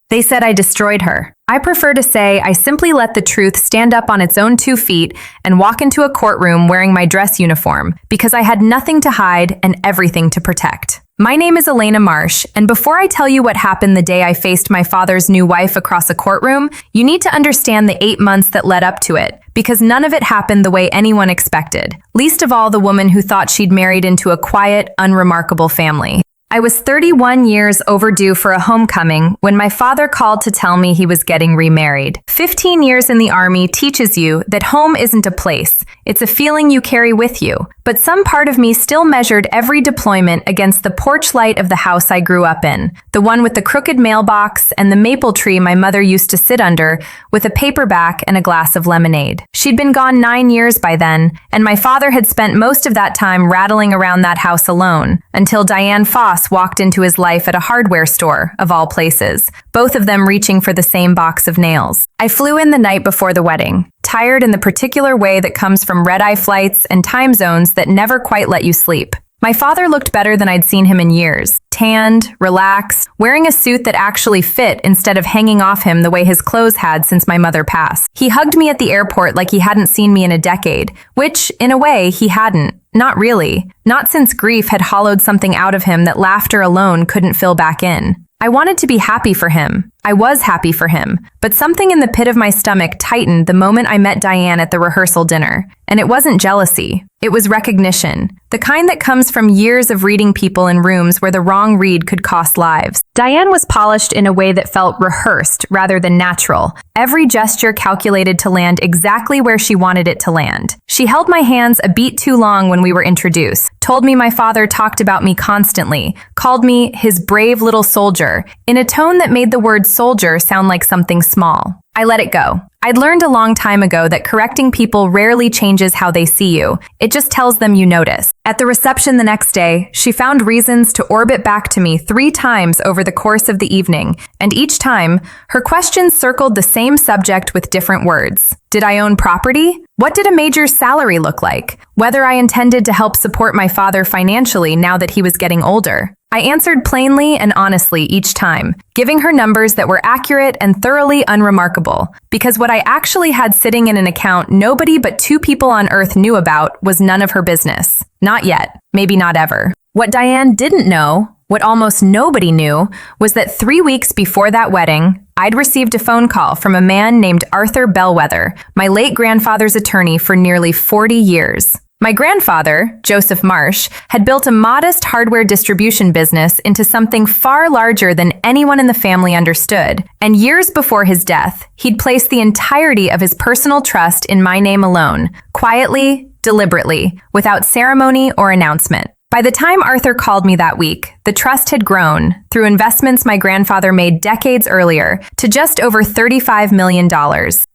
They said I destroyed her. I prefer to say I simply let the truth stand up on its own 2 feet and walk into a courtroom wearing my dress uniform because I had nothing to hide and everything to protect. My name is Elena Marsh, and before I tell you what happened the day I faced my father's new wife across a courtroom, you need to understand the 8 months that led up to it, because none of it happened the way anyone expected, least of all the woman who thought she'd married into a quiet, unremarkable family. I was 31 years overdue for a homecoming when my father called to tell me he was getting remarried. 15 years in the Army teaches you that home isn't a place, it's a feeling you carry with you. But some part of me still measured every deployment against the porch light of the house I grew up in, the one with the crooked mailbox and the maple tree my mother used to sit under with a paperback and a glass of lemonade. She'd been gone 9 years by then, and my father had spent most of that time rattling around that house alone, until Diane Foss walked into his life at a hardware store, of all places, both of them reaching for the same box of nails. I flew in the night before the wedding, tired in the particular way that comes from red-eye flights and time zones that never quite let you sleep. My father looked better than I'd seen him in years, tanned, relaxed, wearing a suit that actually fit instead of hanging off him the way his clothes had since my mother passed. He hugged me at the airport like he hadn't seen me in a decade, which, in a way, he hadn't. Not really. Not since grief had hollowed something out of him that laughter alone couldn't fill back in. I wanted to be happy for him. I was happy for him. But something in the pit of my stomach tightened the moment I met Diane at the rehearsal dinner. And it wasn't jealousy. It was recognition. The kind that comes from years of reading people in rooms where the wrong read could cost lives. Diane was polished in a way that felt rehearsed rather than natural. Every gesture calculated to land exactly where she wanted it to land. She held my hands a beat too long when we were introduced, told me my father talked about me constantly, called me his brave little soldier, in a tone that made the word soldier sound like something small. I let it go. I'd learned a long time ago that correcting people rarely changes how they see you. It just tells them you notice. At the reception the next day, she found reasons to orbit back to me 3 times over the course of the evening, and each time, her questions circled the same subject with different words. Did I own property? What did a major's salary look like? Whether I intended to help support my father financially now that he was getting older. I answered plainly and honestly each time, giving her numbers that were accurate and thoroughly unremarkable, because what I actually had sitting in an account nobody but 2 people on Earth knew about was none of her business. Not yet, maybe not ever. What Diane didn't know, what almost nobody knew, was that 3 weeks before that wedding, I'd received a phone call from a man named Arthur Bellwether, my late grandfather's attorney for nearly 40 years. My grandfather, Joseph Marsh, had built a modest hardware distribution business into something far larger than anyone in the family understood, and years before his death, he'd placed the entirety of his personal trust in my name alone, quietly, deliberately, without ceremony or announcement. By the time Arthur called me that week, the trust had grown, through investments my grandfather made decades earlier, to just over $35 million.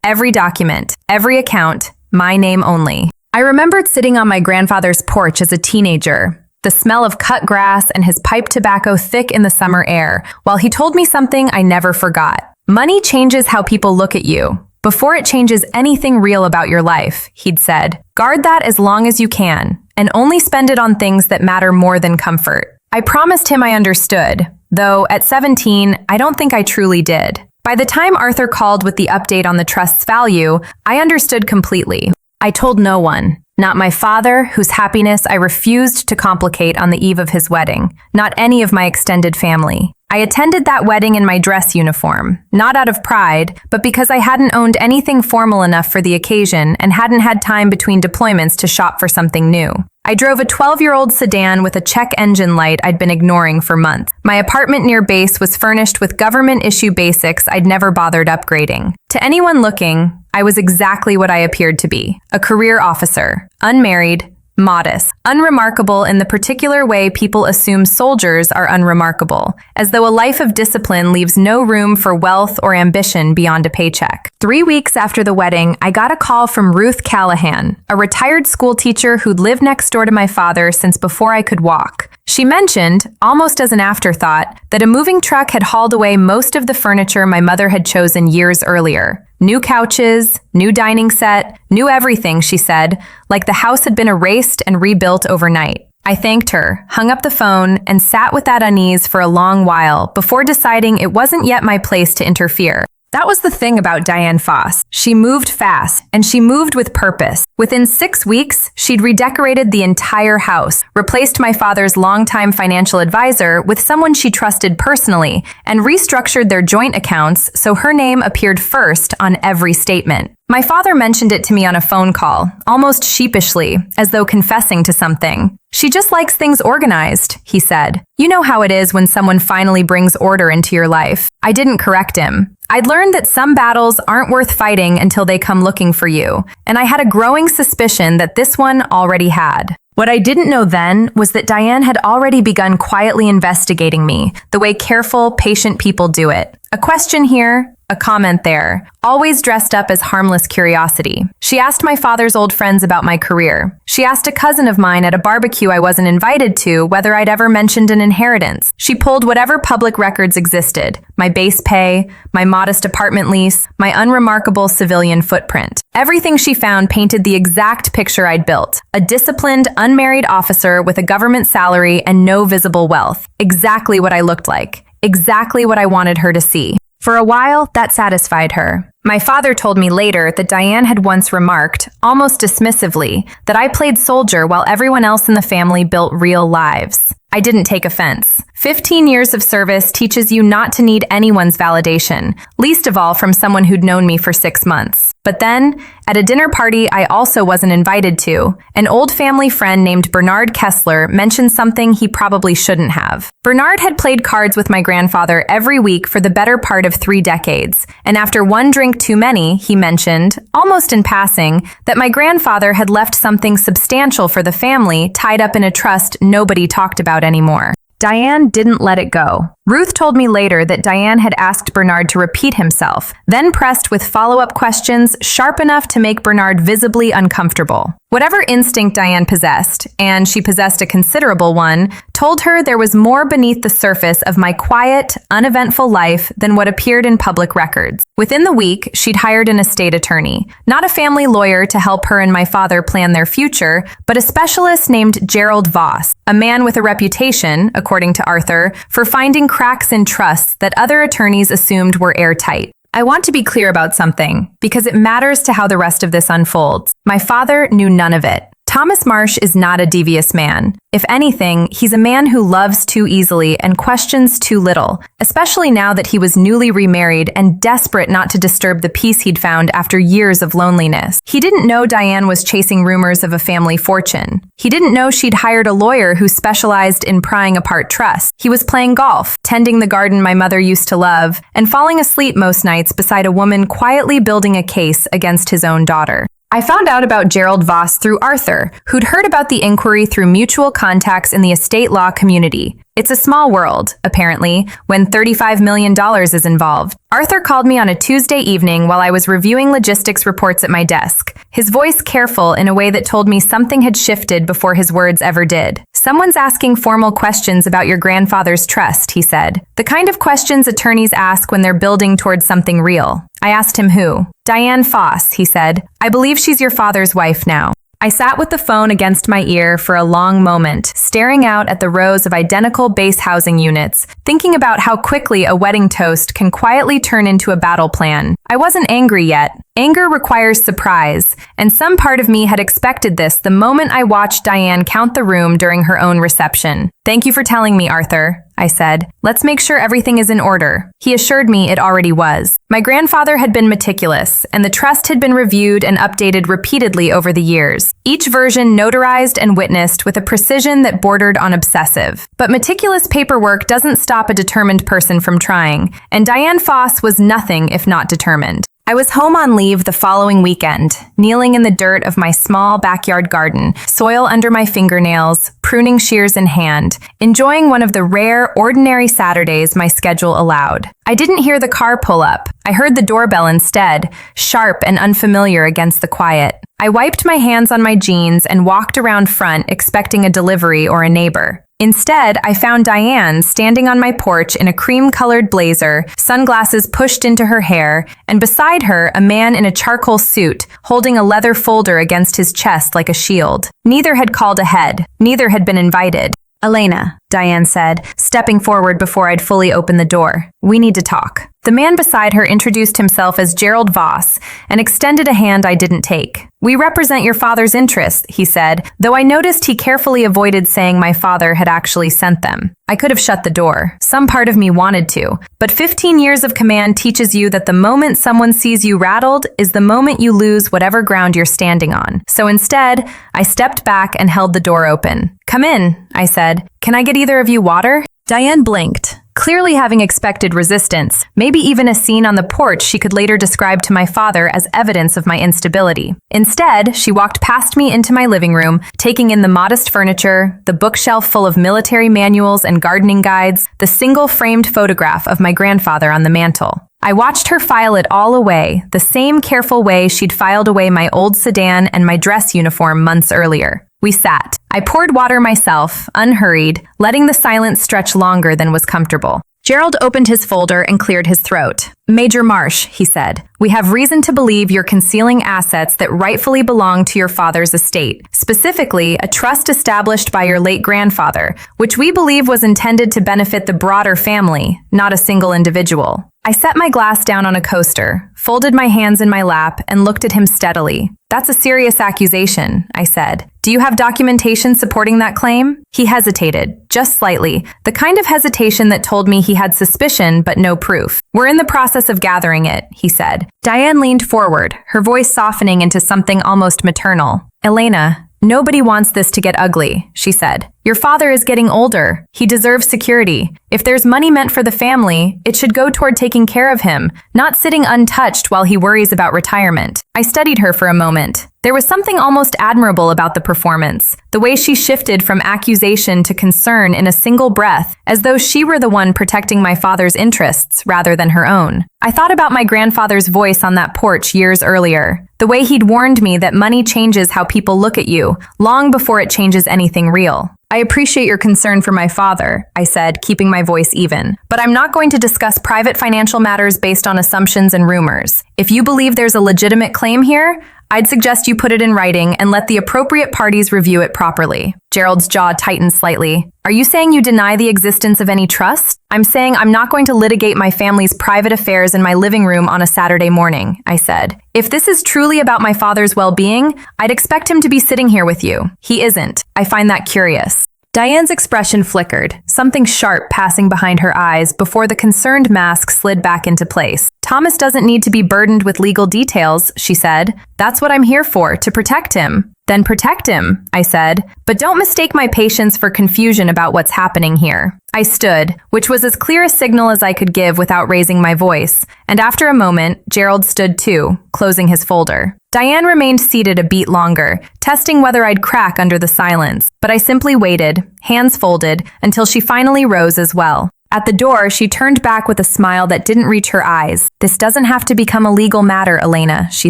Every document, every account, my name only. I remembered sitting on my grandfather's porch as a teenager, the smell of cut grass and his pipe tobacco thick in the summer air, while he told me something I never forgot. Money changes how people look at you. Before it changes anything real about your life, he'd said. Guard that as long as you can, and only spend it on things that matter more than comfort. I promised him I understood, though at 17, I don't think I truly did. By the time Arthur called with the update on the trust's value, I understood completely. I told no one, not my father, whose happiness I refused to complicate on the eve of his wedding, not any of my extended family. I attended that wedding in my dress uniform, not out of pride, but because I hadn't owned anything formal enough for the occasion and hadn't had time between deployments to shop for something new. I drove a 12-year-old sedan with a check engine light I'd been ignoring for months. My apartment near base was furnished with government-issue basics I'd never bothered upgrading. To anyone looking, I was exactly what I appeared to be, a career officer, unmarried, modest, unremarkable in the particular way people assume soldiers are unremarkable, as though a life of discipline leaves no room for wealth or ambition beyond a paycheck. 3 weeks after the wedding, I got a call from Ruth Callahan, a retired school teacher who'd lived next door to my father since before I could walk. She mentioned, almost as an afterthought, that a moving truck had hauled away most of the furniture my mother had chosen years earlier. New couches, new dining set, new everything, she said, like the house had been erased and rebuilt overnight. I thanked her, hung up the phone, and sat with that unease for a long while before deciding it wasn't yet my place to interfere. That was the thing about Diane Foss. She moved fast, and she moved with purpose. Within 6 weeks, she'd redecorated the entire house, replaced my father's longtime financial advisor with someone she trusted personally, and restructured their joint accounts so her name appeared first on every statement. My father mentioned it to me on a phone call, almost sheepishly, as though confessing to something. "She just likes things organized," he said. "You know how it is when someone finally brings order into your life." I didn't correct him. I'd learned that some battles aren't worth fighting until they come looking for you, and I had a growing suspicion that this one already had. What I didn't know then was that Diane had already begun quietly investigating me, the way careful, patient people do it. A question here, a comment there, always dressed up as harmless curiosity. She asked my father's old friends about my career. She asked a cousin of mine at a barbecue I wasn't invited to whether I'd ever mentioned an inheritance. She pulled whatever public records existed, my base pay, my modest apartment lease, my unremarkable civilian footprint. Everything she found painted the exact picture I'd built, a disciplined, unmarried officer with a government salary and no visible wealth. Exactly what I looked like. Exactly what I wanted her to see. For a while, that satisfied her. My father told me later that Diane had once remarked, almost dismissively, that I played soldier while everyone else in the family built real lives. I didn't take offense. 15 years of service teaches you not to need anyone's validation, least of all from someone who'd known me for 6 months. But then, at a dinner party I also wasn't invited to, an old family friend named Bernard Kessler mentioned something he probably shouldn't have. Bernard had played cards with my grandfather every week for the better part of 3 decades, and after one drink too many, he mentioned, almost in passing, that my grandfather had left something substantial for the family tied up in a trust nobody talked about anymore. Diane didn't let it go. Ruth told me later that Diane had asked Bernard to repeat himself, then pressed with follow-up questions sharp enough to make Bernard visibly uncomfortable. Whatever instinct Diane possessed, and she possessed a considerable one, told her there was more beneath the surface of my quiet, uneventful life than what appeared in public records. Within the week, she'd hired an estate attorney, not a family lawyer to help her and my father plan their future, but a specialist named Gerald Voss, a man with a reputation, according to Arthur, for finding cracks in trusts that other attorneys assumed were airtight. I want to be clear about something, because it matters to how the rest of this unfolds. My father knew none of it. Thomas Marsh is not a devious man. If anything, he's a man who loves too easily and questions too little, especially now that he was newly remarried and desperate not to disturb the peace he'd found after years of loneliness. He didn't know Diane was chasing rumors of a family fortune. He didn't know she'd hired a lawyer who specialized in prying apart trusts. He was playing golf, tending the garden my mother used to love, and falling asleep most nights beside a woman quietly building a case against his own daughter. I found out about Gerald Voss through Arthur, who'd heard about the inquiry through mutual contacts in the estate law community. It's a small world, apparently, when $35 million is involved. Arthur called me on a Tuesday evening while I was reviewing logistics reports at my desk, his voice careful in a way that told me something had shifted before his words ever did. "Someone's asking formal questions about your grandfather's trust," he said. "The kind of questions attorneys ask when they're building towards something real." I asked him who. "Diane Foss," he said. "I believe she's your father's wife now." I sat with the phone against my ear for a long moment, staring out at the rows of identical base housing units, thinking about how quickly a wedding toast can quietly turn into a battle plan. I wasn't angry yet. Anger requires surprise, and some part of me had expected this the moment I watched Diane count the room during her own reception. "Thank you for telling me, Arthur," I said. "Let's make sure everything is in order." He assured me it already was. My grandfather had been meticulous, and the trust had been reviewed and updated repeatedly over the years, each version notarized and witnessed with a precision that bordered on obsessive. But meticulous paperwork doesn't stop a determined person from trying, and Diane Foss was nothing if not determined. I was home on leave the following weekend, kneeling in the dirt of my small backyard garden, soil under my fingernails, pruning shears in hand, enjoying one of the rare, ordinary Saturdays my schedule allowed. I didn't hear the car pull up. I heard the doorbell instead, sharp and unfamiliar against the quiet. I wiped my hands on my jeans and walked around front expecting a delivery or a neighbor. Instead, I found Diane standing on my porch in a cream-colored blazer, sunglasses pushed into her hair, and beside her, a man in a charcoal suit, holding a leather folder against his chest like a shield. Neither had called ahead. Neither had been invited. "Elena," Diane said, stepping forward before I'd fully opened the door. "We need to talk." The man beside her introduced himself as Gerald Voss and extended a hand I didn't take. "We represent your father's interests," he said, though I noticed he carefully avoided saying my father had actually sent them. I could have shut the door. Some part of me wanted to. But 15 years of command teaches you that the moment someone sees you rattled is the moment you lose whatever ground you're standing on. So instead, I stepped back and held the door open. "Come in," I said. "Can I get either of you water?" Diane blinked, clearly having expected resistance, maybe even a scene on the porch she could later describe to my father as evidence of my instability. Instead, she walked past me into my living room, taking in the modest furniture, the bookshelf full of military manuals and gardening guides, the single framed photograph of my grandfather on the mantel. I watched her file it all away, the same careful way she'd filed away my old sedan and my dress uniform months earlier. We sat. I poured water myself, unhurried, letting the silence stretch longer than was comfortable. Gerald opened his folder and cleared his throat. "Major Marsh," he said, "we have reason to believe you're concealing assets that rightfully belong to your father's estate, specifically a trust established by your late grandfather, which we believe was intended to benefit the broader family, not a single individual." I set my glass down on a coaster, folded my hands in my lap, and looked at him steadily. "That's a serious accusation," I said. "Do you have documentation supporting that claim?" He hesitated, just slightly, the kind of hesitation that told me he had suspicion but no proof. "We're in the process of gathering it," he said. Diane leaned forward, her voice softening into something almost maternal. "Elena, nobody wants this to get ugly," she said. "Your father is getting older. He deserves security. If there's money meant for the family, it should go toward taking care of him, not sitting untouched while he worries about retirement." I studied her for a moment. There was something almost admirable about the performance, the way she shifted from accusation to concern in a single breath, as though she were the one protecting my father's interests rather than her own. I thought about my grandfather's voice on that porch years earlier, the way he'd warned me that money changes how people look at you, long before it changes anything real. "I appreciate your concern for my father," I said, keeping my voice even. "But I'm not going to discuss private financial matters based on assumptions and rumors. If you believe there's a legitimate claim here, I'd suggest you put it in writing and let the appropriate parties review it properly." Gerald's jaw tightened slightly. "Are you saying you deny the existence of any trust?" "I'm saying I'm not going to litigate my family's private affairs in my living room on a Saturday morning," I said. "If this is truly about my father's well-being, I'd expect him to be sitting here with you. He isn't. I find that curious." Diane's expression flickered, something sharp passing behind her eyes before the concerned mask slid back into place. "Thomas doesn't need to be burdened with legal details," she said. "That's what I'm here for, to protect him." "Then protect him," I said. "But don't mistake my patience for confusion about what's happening here." I stood, which was as clear a signal as I could give without raising my voice, and after a moment, Gerald stood too, closing his folder. Diane remained seated a beat longer, testing whether I'd crack under the silence, but I simply waited, hands folded, until she finally rose as well. At the door, she turned back with a smile that didn't reach her eyes. "This doesn't have to become a legal matter, Elena," she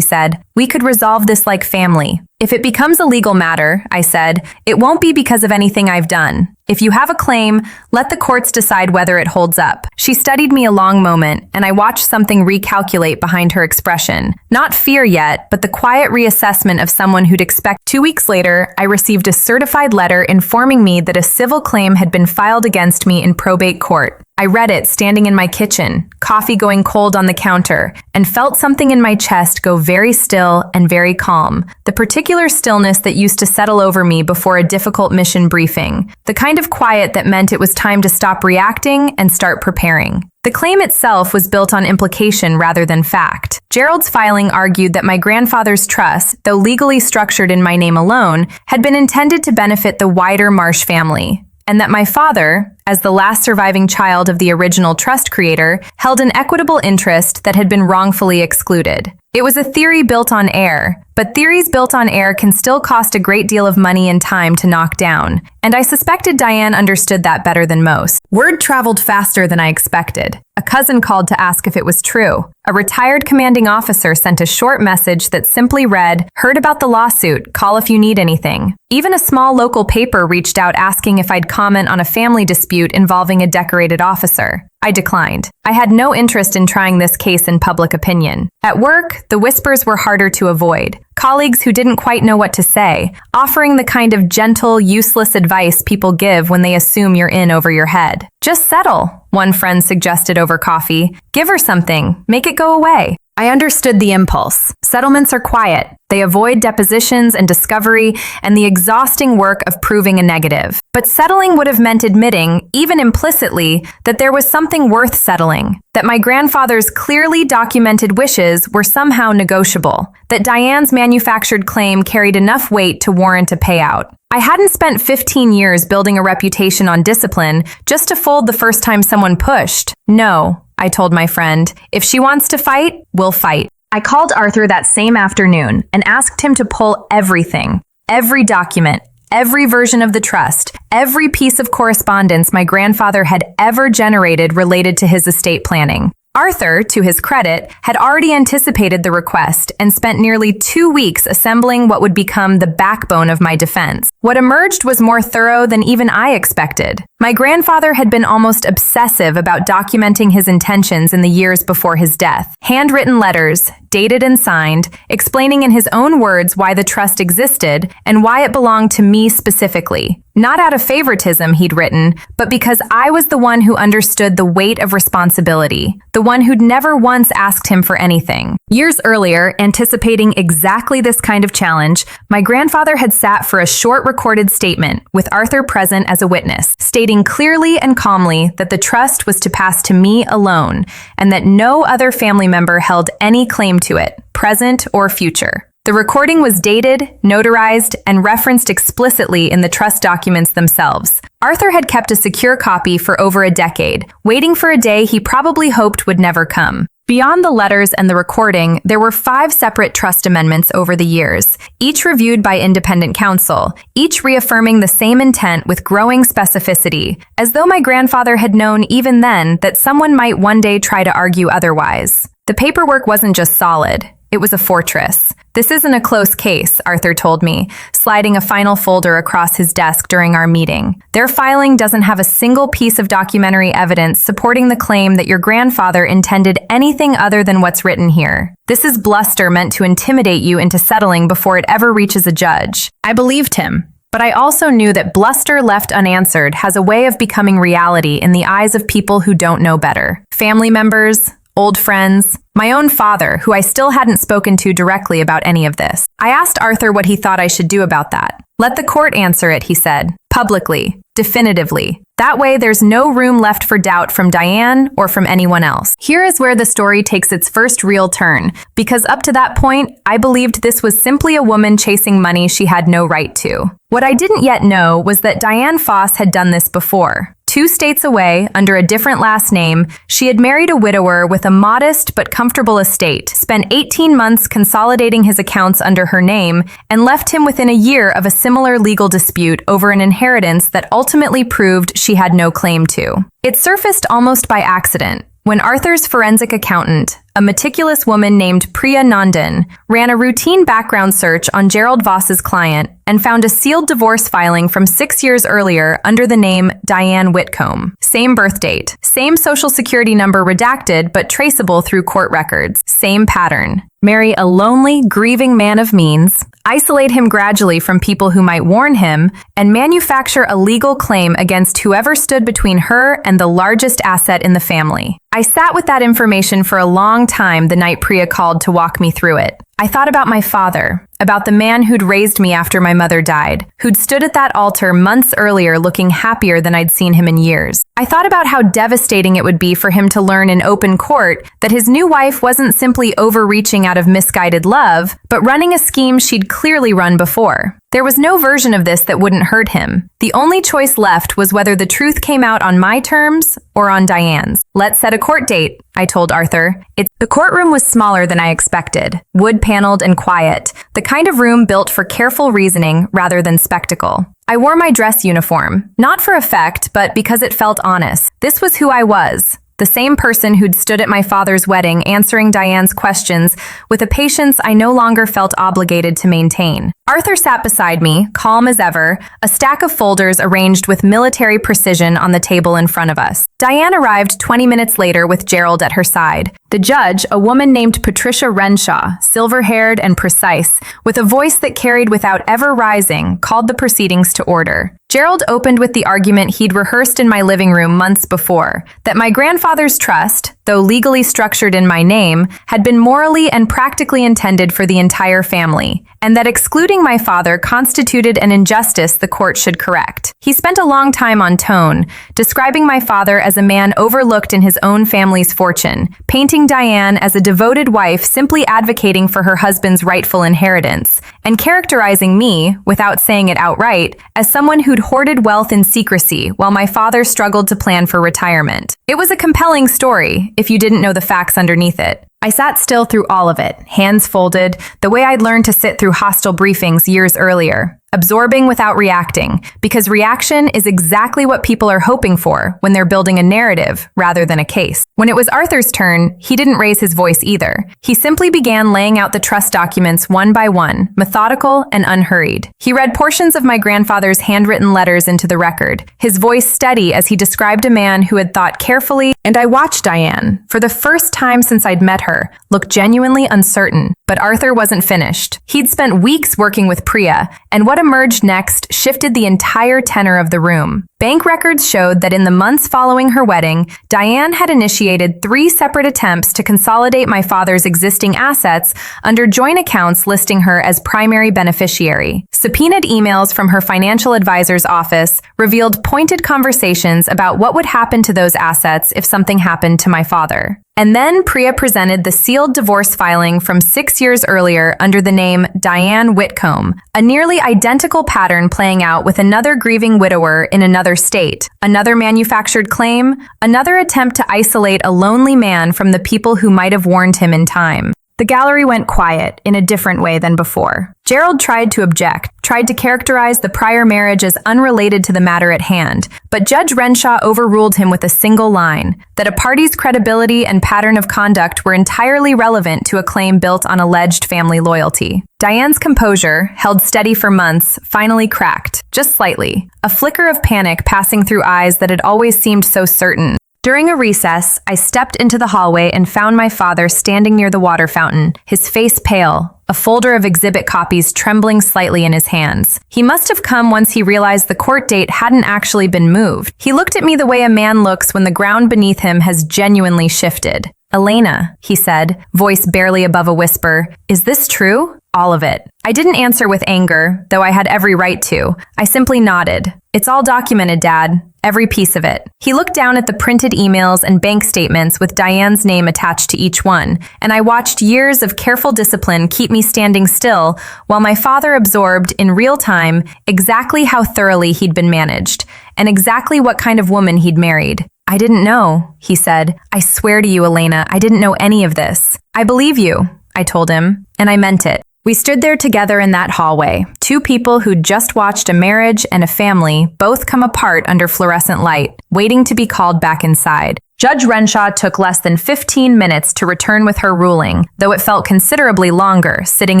said. "We could resolve this like family." "If it becomes a legal matter," I said, "it won't be because of anything I've done. If you have a claim, let the courts decide whether it holds up." She studied me a long moment, and I watched something recalculate behind her expression. Not fear yet, but the quiet reassessment of someone who'd expect. 2 weeks later, I received a certified letter informing me that a civil claim had been filed against me in probate court. I read it standing in my kitchen, coffee going cold on the counter, and felt something in my chest go very still and very calm, the particular stillness that used to settle over me before a difficult mission briefing, the kind of quiet that meant it was time to stop reacting and start preparing. The claim itself was built on implication rather than fact. Gerald's filing argued that my grandfather's trust, though legally structured in my name alone, had been intended to benefit the wider Marsh family, and that my father, as the last surviving child of the original trust creator, held an equitable interest that had been wrongfully excluded. It was a theory built on air, but theories built on air can still cost a great deal of money and time to knock down, and I suspected Diane understood that better than most. Word traveled faster than I expected. A cousin called to ask if it was true. A retired commanding officer sent a short message that simply read, "Heard about the lawsuit, call if you need anything." Even a small local paper reached out asking if I'd comment on a family dispute involving a decorated officer. I declined. I had no interest in trying this case in public opinion. At work, the whispers were harder to avoid. Colleagues who didn't quite know what to say, offering the kind of gentle, useless advice people give when they assume you're in over your head. "Just settle," one friend suggested over coffee. "Give her something. Make it go away." I understood the impulse. Settlements are quiet. They avoid depositions and discovery and the exhausting work of proving a negative. But settling would have meant admitting, even implicitly, that there was something worth settling, that my grandfather's clearly documented wishes were somehow negotiable, that Diane's manufactured claim carried enough weight to warrant a payout. I hadn't spent 15 years building a reputation on discipline just to fold the first time someone pushed. "No," I told my friend. "If she wants to fight, we'll fight." I called Arthur that same afternoon and asked him to pull everything, every document, every version of the trust, every piece of correspondence my grandfather had ever generated related to his estate planning. Arthur, to his credit, had already anticipated the request and spent nearly 2 weeks assembling what would become the backbone of my defense. What emerged was more thorough than even I expected. My grandfather had been almost obsessive about documenting his intentions in the years before his death. Handwritten letters, dated and signed, explaining in his own words why the trust existed and why it belonged to me specifically. Not out of favoritism, he'd written, but because I was the one who understood the weight of responsibility, the one who'd never once asked him for anything. Years earlier, anticipating exactly this kind of challenge, my grandfather had sat for a short recorded statement with Arthur present as a witness, stating clearly and calmly that the trust was to pass to me alone and that no other family member held any claim to it, present or future. The recording was dated, notarized, and referenced explicitly in the trust documents themselves. Arthur had kept a secure copy for over a decade, waiting for a day he probably hoped would never come. Beyond the letters and the recording, there were 5 separate trust amendments over the years, each reviewed by independent counsel, each reaffirming the same intent with growing specificity, as though my grandfather had known even then that someone might one day try to argue otherwise. The paperwork wasn't just solid. It was a fortress. "This isn't a close case," Arthur told me, sliding a final folder across his desk during our meeting. "Their filing doesn't have a single piece of documentary evidence supporting the claim that your grandfather intended anything other than what's written here. This is bluster meant to intimidate you into settling before it ever reaches a judge." I believed him. But I also knew that bluster left unanswered has a way of becoming reality in the eyes of people who don't know better. Family members, old friends, my own father, who I still hadn't spoken to directly about any of this. I asked Arthur what he thought I should do about that. "Let the court answer it," he said, "publicly, definitively. That way there's no room left for doubt from Diane or from anyone else." Here is where the story takes its first real turn, because up to that point, I believed this was simply a woman chasing money she had no right to. What I didn't yet know was that Diane Foss had done this before. 2 states away, under a different last name, she had married a widower with a modest but comfortable estate, spent 18 months consolidating his accounts under her name, and left him within a year of a similar legal dispute over an inheritance that ultimately proved she had no claim to. It surfaced almost by accident, when Arthur's forensic accountant, a meticulous woman named Priya Nandan, ran a routine background search on Gerald Voss's client and found a sealed divorce filing from 6 years earlier under the name Diane Whitcomb. Same birth date, same social security number redacted but traceable through court records, same pattern. Marry a lonely, grieving man of means, isolate him gradually from people who might warn him, and manufacture a legal claim against whoever stood between her and the largest asset in the family. I sat with that information for a long time the night Priya called to walk me through it. I thought about my father, about the man who'd raised me after my mother died, who'd stood at that altar months earlier looking happier than I'd seen him in years. I thought about how devastating it would be for him to learn in open court that his new wife wasn't simply overreaching out of misguided love, but running a scheme she'd clearly run before. There was no version of this that wouldn't hurt him. The only choice left was whether the truth came out on my terms or on Diane's. "Let's set a court date," I told Arthur. The courtroom was smaller than I expected, wood-paneled and quiet, the kind of room built for careful reasoning rather than spectacle. I wore my dress uniform, not for effect, but because it felt honest. This was who I was. the same person who'd stood at my father's wedding answering Diane's questions with a patience I no longer felt obligated to maintain. Arthur sat beside me, calm as ever, a stack of folders arranged with military precision on the table in front of us. Diane arrived 20 minutes later with Gerald at her side. The judge, a woman named Patricia Renshaw, silver-haired and precise, with a voice that carried without ever rising, called the proceedings to order. Gerald opened with the argument he'd rehearsed in my living room months before, that my grandfather's trust, though legally structured in my name, had been morally and practically intended for the entire family, and that excluding my father constituted an injustice the court should correct. He spent a long time on tone, describing my father as a man overlooked in his own family's fortune, painting Diane as a devoted wife simply advocating for her husband's rightful inheritance, and characterizing me, without saying it outright, as someone who'd hoarded wealth in secrecy while my father struggled to plan for retirement. It was a compelling story, if you didn't know the facts underneath it. I sat still through all of it, hands folded, the way I'd learned to sit through hostile briefings years earlier, absorbing without reacting, because reaction is exactly what people are hoping for when they're building a narrative rather than a case. When it was Arthur's turn, he didn't raise his voice either. He simply began laying out the trust documents one by one, methodical and unhurried. He read portions of my grandfather's handwritten letters into the record, his voice steady as he described a man who had thought carefully, and I watched Diane, for the first time since I'd met her, look genuinely uncertain. But Arthur wasn't finished. He'd spent weeks working with Priya, and what emerged next shifted the entire tenor of the room. Bank records showed that in the months following her wedding, Diane had initiated 3 separate attempts to consolidate my father's existing assets under joint accounts listing her as primary beneficiary. Subpoenaed emails from her financial advisor's office revealed pointed conversations about what would happen to those assets if something happened to my father. And then Priya presented the sealed divorce filing from 6 years earlier under the name Diane Whitcomb, a nearly identical pattern playing out with another grieving widower in another state, another manufactured claim, another attempt to isolate a lonely man from the people who might have warned him in time. The gallery went quiet in a different way than before. Gerald tried to object, tried to characterize the prior marriage as unrelated to the matter at hand, but Judge Renshaw overruled him with a single line, that a party's credibility and pattern of conduct were entirely relevant to a claim built on alleged family loyalty. Diane's composure, held steady for months, finally cracked, just slightly, a flicker of panic passing through eyes that had always seemed so certain. During a recess, I stepped into the hallway and found my father standing near the water fountain, his face pale, a folder of exhibit copies trembling slightly in his hands. He must have come once he realized the court date hadn't actually been moved. He looked at me the way a man looks when the ground beneath him has genuinely shifted. "Elena," he said, voice barely above a whisper, "is this true?" "All of it." I didn't answer with anger, though I had every right to. I simply nodded. "It's all documented, Dad. Every piece of it." He looked down at the printed emails and bank statements with Diane's name attached to each one, and I watched years of careful discipline keep me standing still while my father absorbed in real time exactly how thoroughly he'd been managed, and exactly what kind of woman he'd married. "I didn't know," he said. "I swear to you, Elena, I didn't know any of this." "I believe you," I told him, and I meant it. We stood there together in that hallway, 2 people who'd just watched a marriage and a family both come apart under fluorescent light, waiting to be called back inside. Judge Renshaw took less than 15 minutes to return with her ruling, though it felt considerably longer, sitting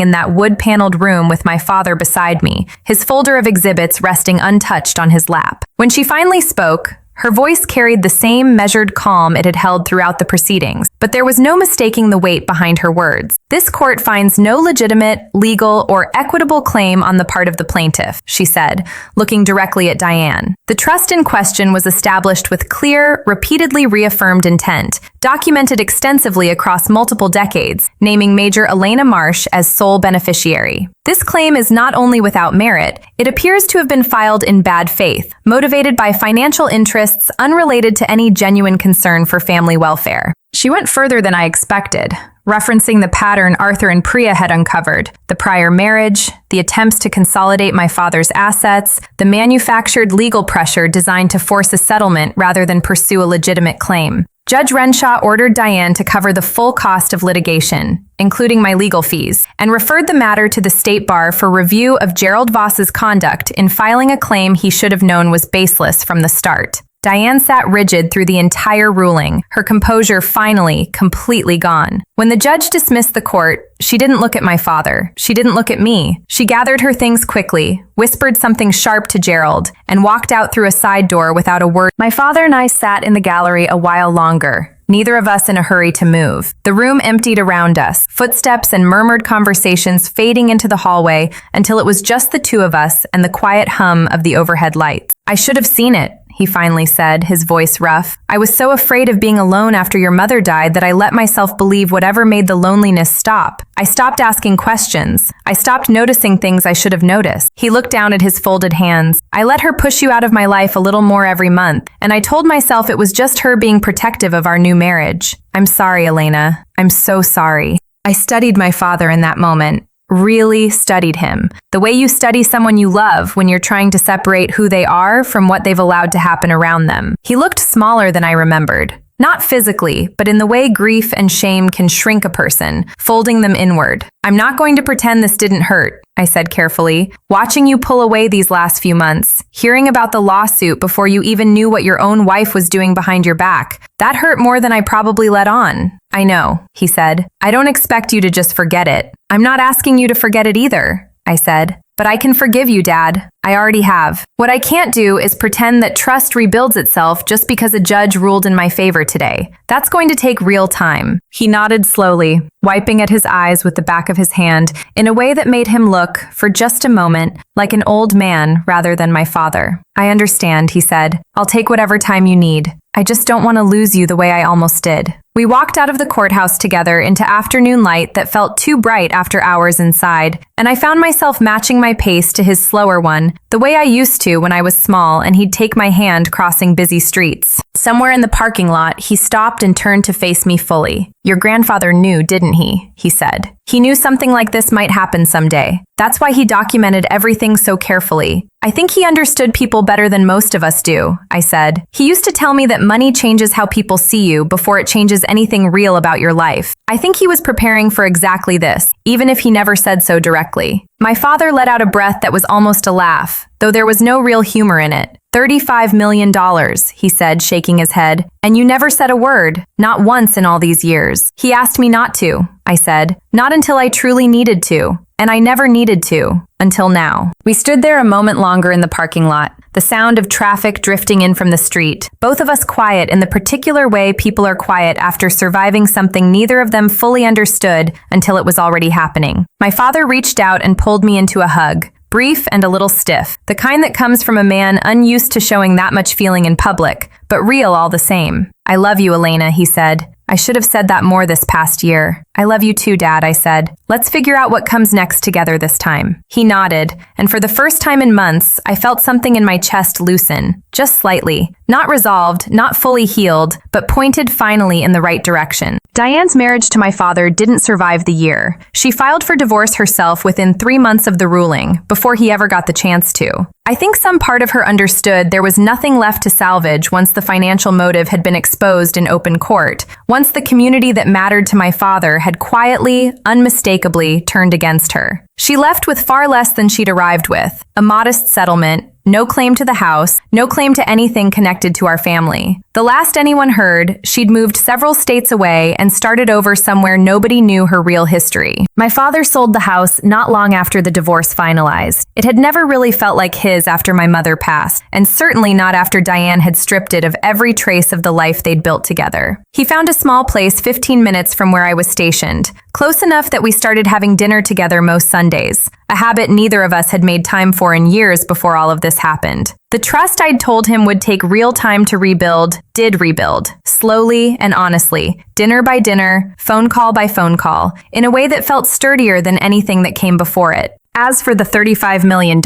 in that wood-paneled room with my father beside me, his folder of exhibits resting untouched on his lap. When she finally spoke, her voice carried the same measured calm it had held throughout the proceedings, but there was no mistaking the weight behind her words. "This court finds no legitimate, legal, or equitable claim on the part of the plaintiff," she said, looking directly at Diane. "The trust in question was established with clear, repeatedly reaffirmed intent, documented extensively across multiple decades, naming Major Elena Marsh as sole beneficiary. This claim is not only without merit, it appears to have been filed in bad faith, motivated by financial interests unrelated to any genuine concern for family welfare." She went further than I expected, referencing the pattern Arthur and Priya had uncovered, the prior marriage, the attempts to consolidate my father's assets, the manufactured legal pressure designed to force a settlement rather than pursue a legitimate claim. Judge Renshaw ordered Diane to cover the full cost of litigation, including my legal fees, and referred the matter to the State Bar for review of Gerald Voss's conduct in filing a claim he should have known was baseless from the start. Diane sat rigid through the entire ruling, her composure finally completely gone. When the judge dismissed the court, she didn't look at my father. She didn't look at me. She gathered her things quickly, whispered something sharp to Gerald, and walked out through a side door without a word. My father and I sat in the gallery a while longer, neither of us in a hurry to move. The room emptied around us, footsteps and murmured conversations fading into the hallway until it was just the two of us and the quiet hum of the overhead lights. I should have seen it, he finally said, his voice rough. I was so afraid of being alone after your mother died that I let myself believe whatever made the loneliness stop. I stopped asking questions. I stopped noticing things I should have noticed. He looked down at his folded hands. I let her push you out of my life a little more every month, and I told myself it was just her being protective of our new marriage. I'm sorry, Elena. I'm so sorry. I studied my father in that moment. Really studied him. The way you study someone you love when you're trying to separate who they are from what they've allowed to happen around them. He looked smaller than I remembered. Not physically, but in the way grief and shame can shrink a person, folding them inward. I'm not going to pretend this didn't hurt, I said carefully. Watching you pull away these last few months, hearing about the lawsuit before you even knew what your own wife was doing behind your back, that hurt more than I probably let on. I know, he said. I don't expect you to just forget it. I'm not asking you to forget it either, I said. But I can forgive you, Dad. I already have. What I can't do is pretend that trust rebuilds itself just because a judge ruled in my favor today. That's going to take real time. He nodded slowly, wiping at his eyes with the back of his hand in a way that made him look, for just a moment, like an old man rather than my father. I understand, he said. I'll take whatever time you need. I just don't want to lose you the way I almost did. We walked out of the courthouse together into afternoon light that felt too bright after hours inside, and I found myself matching my pace to his slower one, the way I used to when I was small and he'd take my hand crossing busy streets. Somewhere in the parking lot, he stopped and turned to face me fully. Your grandfather knew, didn't he? He said. He knew something like this might happen someday. That's why he documented everything so carefully. I think he understood people better than most of us do, I said. He used to tell me that money changes how people see you before it changes anything real about your life. I think he was preparing for exactly this, even if he never said so directly. My father let out a breath that was almost a laugh, though there was no real humor in it. $35 million, he said, shaking his head. And you never said a word, not once in all these years. He asked me not to, I said. Not until I truly needed to. And I never needed to, until now. We stood there a moment longer in the parking lot, the sound of traffic drifting in from the street, both of us quiet in the particular way people are quiet after surviving something neither of them fully understood until it was already happening. My father reached out and pulled me into a hug. Brief and a little stiff, the kind that comes from a man unused to showing that much feeling in public, but real all the same. I love you, Elena, he said. I should have said that more this past year. I love you too, Dad, I said. Let's figure out what comes next together this time. He nodded, and for the first time in months, I felt something in my chest loosen, just slightly. Not resolved, not fully healed, but pointed finally in the right direction. Diane's marriage to my father didn't survive the year. She filed for divorce herself within 3 months of the ruling, before he ever got the chance to. I think some part of her understood there was nothing left to salvage once the financial motive had been exposed in open court, once the community that mattered to my father had quietly, unmistakably turned against her. She left with far less than she'd arrived with, a modest settlement, no claim to the house, no claim to anything connected to our family. The last anyone heard, she'd moved several states away and started over somewhere nobody knew her real history. My father sold the house not long after the divorce finalized. It had never really felt like his after my mother passed, and certainly not after Diane had stripped it of every trace of the life they'd built together. He found a small place 15 minutes from where I was stationed, close enough that we started having dinner together most Sundays, a habit neither of us had made time for in years before all of this happened. The trust I'd told him would take real time to rebuild did rebuild, slowly and honestly, dinner by dinner, phone call by phone call, in a way that felt sturdier than anything that came before it. As for the $35 million,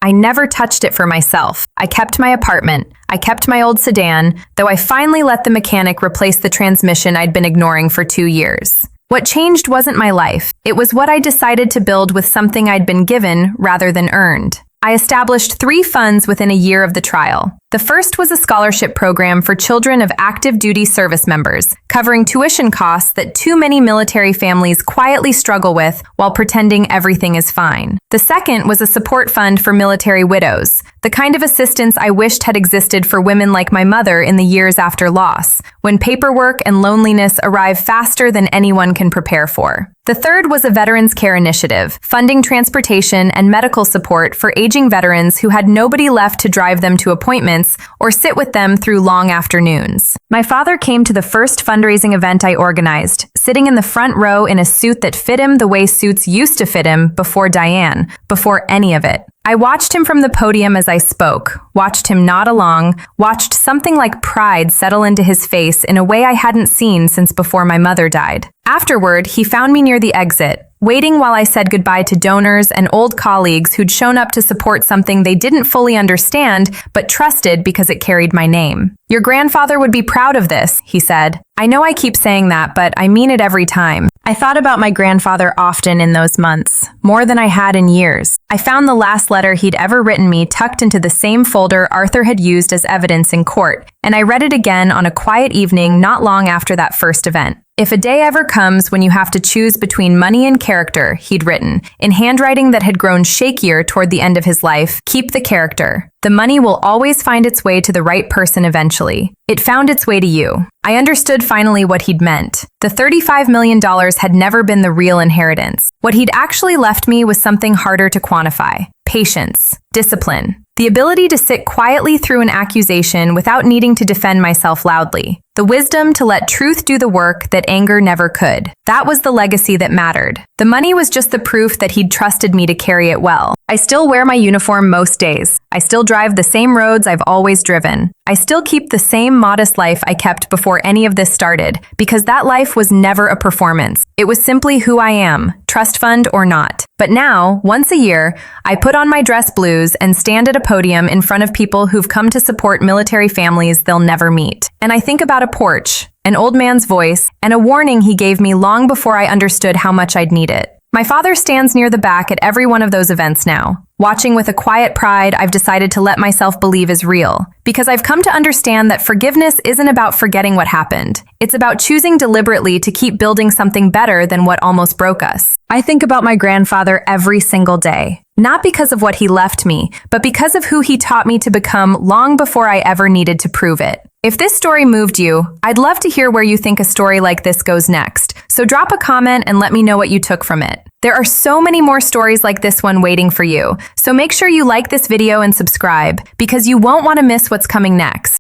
I never touched it for myself. I kept my apartment. I kept my old sedan, though I finally let the mechanic replace the transmission I'd been ignoring for 2 years. What changed wasn't my life. It was what I decided to build with something I'd been given rather than earned. I established 3 funds within a year of the trial. The The first was a scholarship program for children of active duty service members, covering tuition costs that too many military families quietly struggle with while pretending everything is fine. The second was a support fund for military widows, the kind of assistance I wished had existed for women like my mother in the years after loss, when paperwork and loneliness arrive faster than anyone can prepare for. The third was a Veterans Care Initiative, funding transportation and medical support for aging veterans who had nobody left to drive them to appointments or sit with them through long afternoons. My father came to the first fundraising event I organized, sitting in the front row in a suit that fit him the way suits used to fit him before Diane, before any of it. I watched him from the podium as I spoke, watched him nod along, watched something like pride settle into his face in a way I hadn't seen since before my mother died. Afterward, he found me near the exit, waiting while I said goodbye to donors and old colleagues who'd shown up to support something they didn't fully understand but trusted because it carried my name. "Your grandfather would be proud of this," he said. I know I keep saying that, but I mean it every time. I thought about my grandfather often in those months, more than I had in years. I found the last letter he'd ever written me tucked into the same folder Arthur had used as evidence in court, and I read it again on a quiet evening not long after that first event. "If a day ever comes when you have to choose between money and character," he'd written, in handwriting that had grown shakier toward the end of his life, "keep the character. The money will always find its way to the right person eventually. It found its way to you." I understood finally what he'd meant. The $35 million had never been the real inheritance. What he'd actually left me was something harder to quantify: patience, discipline, the ability to sit quietly through an accusation without needing to defend myself loudly, the wisdom to let truth do the work that anger never could. That was the legacy that mattered. The money was just the proof that he'd trusted me to carry it well. I still wear my uniform most days. I still drive the same roads I've always driven. I still keep the same modest life I kept before any of this started, because that life was never a performance. It was simply who I am, trust fund or not. But now, once a year, I put on my dress blues and stand at a podium in front of people who've come to support military families they'll never meet. And I think about a porch, an old man's voice, and a warning he gave me long before I understood how much I'd need it. My father stands near the back at every one of those events now, watching with a quiet pride I've decided to let myself believe is real, because I've come to understand that forgiveness isn't about forgetting what happened. It's about choosing deliberately to keep building something better than what almost broke us. I think about my grandfather every single day, not because of what he left me, but because of who he taught me to become long before I ever needed to prove it. If this story moved you, I'd love to hear where you think a story like this goes next, so drop a comment and let me know what you took from it. There are so many more stories like this one waiting for you, so make sure you like this video and subscribe, because you won't want to miss what's coming next.